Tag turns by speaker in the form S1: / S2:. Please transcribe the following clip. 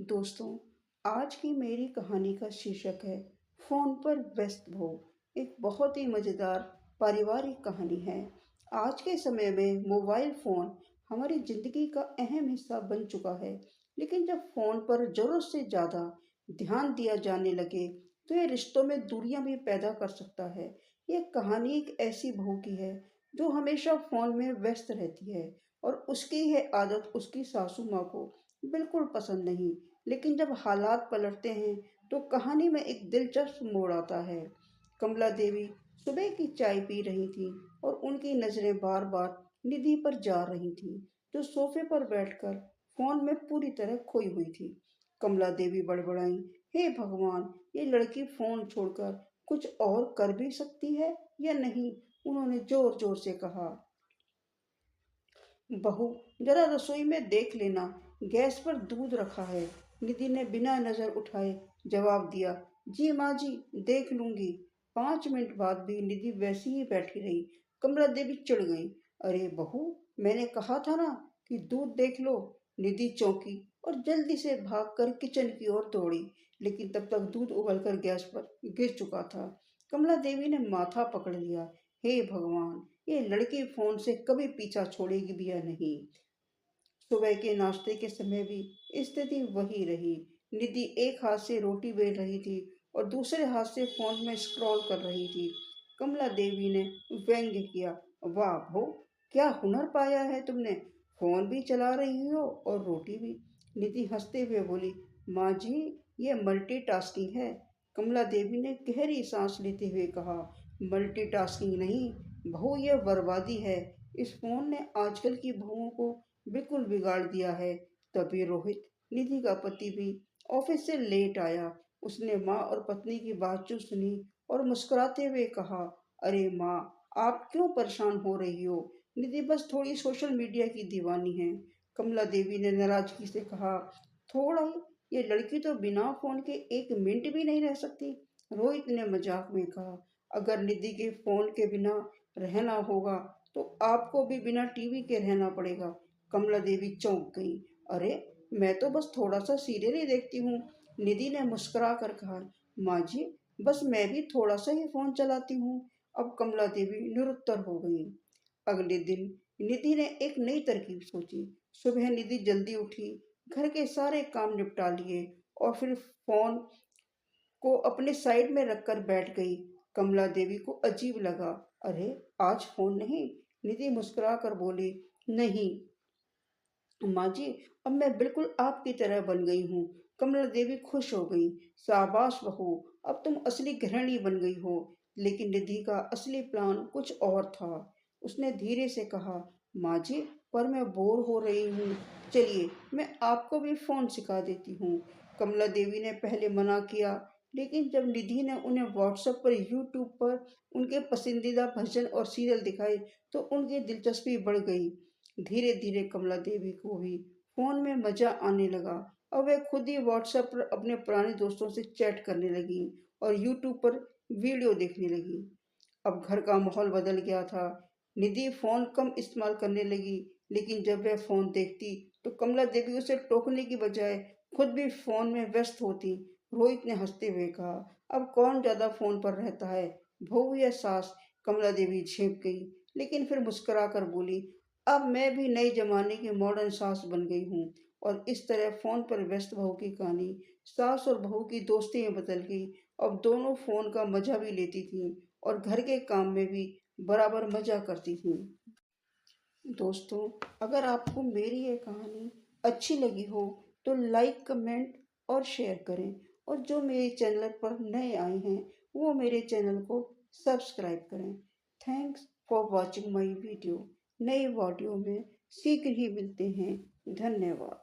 S1: दोस्तों, आज की मेरी कहानी का शीर्षक है फोन पर व्यस्त भोग। एक बहुत ही मजेदार पारिवारिक कहानी है। आज के समय में मोबाइल फोन हमारी जिंदगी का अहम हिस्सा बन चुका है, लेकिन जब फोन पर जरूरत से ज्यादा ध्यान दिया जाने लगे तो ये रिश्तों में दूरियां भी पैदा कर सकता है। ये कहानी एक ऐसी बहू की है जो हमेशा फोन में व्यस्त रहती है और उसकी यह आदत उसकी सासू माँ को बिल्कुल पसंद नहीं। लेकिन जब हालात पलटते हैं तो कहानी में एक दिलचस्प मोड़ आता है। कमला देवी सुबह की चाय पी रही थी और उनकी नजरें बार बार निधि पर जा रही थी, जो सोफे पर बैठकर फोन में पूरी तरह खोई हुई थी। कमला देवी बड़बड़ाई, हे भगवान, ये लड़की फोन छोड़कर कुछ और कर भी सकती है या नहीं। उन्होंने जोर जोर से कहा, बहू, जरा रसोई में देख लेना, गैस पर दूध रखा है। निधि ने बिना नजर उठाए जवाब दिया, जी माँ जी, देख लूंगी। 5 मिनट बाद भी निधि वैसी ही बैठी रही। कमला देवी चिढ़ गई, अरे बहू, मैंने कहा था ना कि दूध देख लो। निधि चौंकी और जल्दी से भागकर किचन की ओर दौड़ी, लेकिन तब तक दूध उबलकर गैस पर गिर चुका था। कमला देवी ने माथा पकड़ लिया, हे भगवान, ये लड़की फोन से कभी पीछा छोड़ेगी भी या नहीं। सुबह के नाश्ते के समय भी स्थिति वही रही। निधि एक हाथ से रोटी बेल रही थी और दूसरे हाथ से फोन में स्क्रॉल कर रही थी। कमला देवी ने व्यंग्य किया, वाह भो, क्या हुनर पाया है तुमने, फोन भी चला रही हो और रोटी भी। निधि हंसते हुए बोली, माँ जी, ये मल्टीटास्किंग है। कमला देवी ने गहरी सांस लेते हुए कहा, मल्टीटास्किंग नहीं बहू, यह बर्बादी है। इस फोन ने आजकल की बहुओं को बिल्कुल बिगाड़ दिया है। तभी रोहित, निधि का पति, भी ऑफिस से लेट आया। उसने माँ और पत्नी की बातचीत सुनी और मुस्कुराते हुए कहा, अरे माँ, आप क्यों परेशान हो रही हो। निधि बस थोड़ी सोशल मीडिया की दीवानी है। कमला देवी ने नाराजगी से कहा, थोड़ा ही, ये लड़की तो बिना फोन के 1 मिनट भी नहीं रह सकती। रोहित ने मजाक में कहा, अगर निधि के फोन के बिना रहना होगा तो आपको भी बिना टीवी के रहना पड़ेगा। कमला देवी चौंक गई, अरे, मैं तो बस थोड़ा सा सीरियल ही देखती हूँ। निधि ने मुस्कुरा कर कहा, माँ जी, बस मैं भी थोड़ा सा ही फोन चलाती हूँ। अब कमला देवी निरुत्तर हो गई। अगले दिन निधि ने एक नई तरकीब सोची। सुबह निधि जल्दी उठी, घर के सारे काम निपटा लिए और फिर फोन को अपने साइड में रखकर बैठ गई। कमला देवी को अजीब लगा, अरे, आज फोन नहीं। निधि मुस्कुरा कर बोली, नहीं माँ जी, अब मैं बिल्कुल आपकी तरह बन गई हूँ। कमला देवी खुश हो गई, शाबाश बहू, अब तुम असली गृहिणी बन गई हो। लेकिन निधि का असली प्लान कुछ और था। उसने धीरे से कहा, माँ जी, पर मैं बोर हो रही हूँ, चलिए मैं आपको भी फोन सिखा देती हूँ। कमला देवी ने पहले मना किया, लेकिन जब निधि ने उन्हें व्हाट्सएप पर, यूट्यूब पर उनके पसंदीदा भजन और सीरियल दिखाए तो उनकी दिलचस्पी बढ़ गई। धीरे धीरे कमला देवी को भी फोन में मजा आने लगा। अब वे खुद ही व्हाट्सएप पर अपने पुराने दोस्तों से चैट करने लगी और यूट्यूब पर वीडियो देखने लगी। अब घर का माहौल बदल गया था। निधि फोन कम इस्तेमाल करने लगी, लेकिन जब वह फोन देखती तो कमला देवी उसे टोकने की बजाय खुद भी फोन में व्यस्त होती। रोहित ने हंसते हुए कहा, अब कौन ज्यादा फोन पर रहता है, बहू या सास। कमला देवी झेप गई, लेकिन फिर मुस्कुरा कर बोली, अब मैं भी नए जमाने की मॉडर्न सास बन गई हूँ। और इस तरह फोन पर व्यस्त बहू की कहानी सास और बहू की दोस्ती में बदल गई। अब दोनों फोन का मजा भी लेती थीं और घर के काम में भी बराबर मजा करती थीं। दोस्तों, अगर आपको मेरी ये कहानी अच्छी लगी हो तो लाइक, कमेंट और शेयर करें। और जो मेरे चैनल पर नए आए हैं वो मेरे चैनल को सब्सक्राइब करें। Thanks for watching my video. नए वीडियो में शीघ्र ही मिलते हैं। धन्यवाद।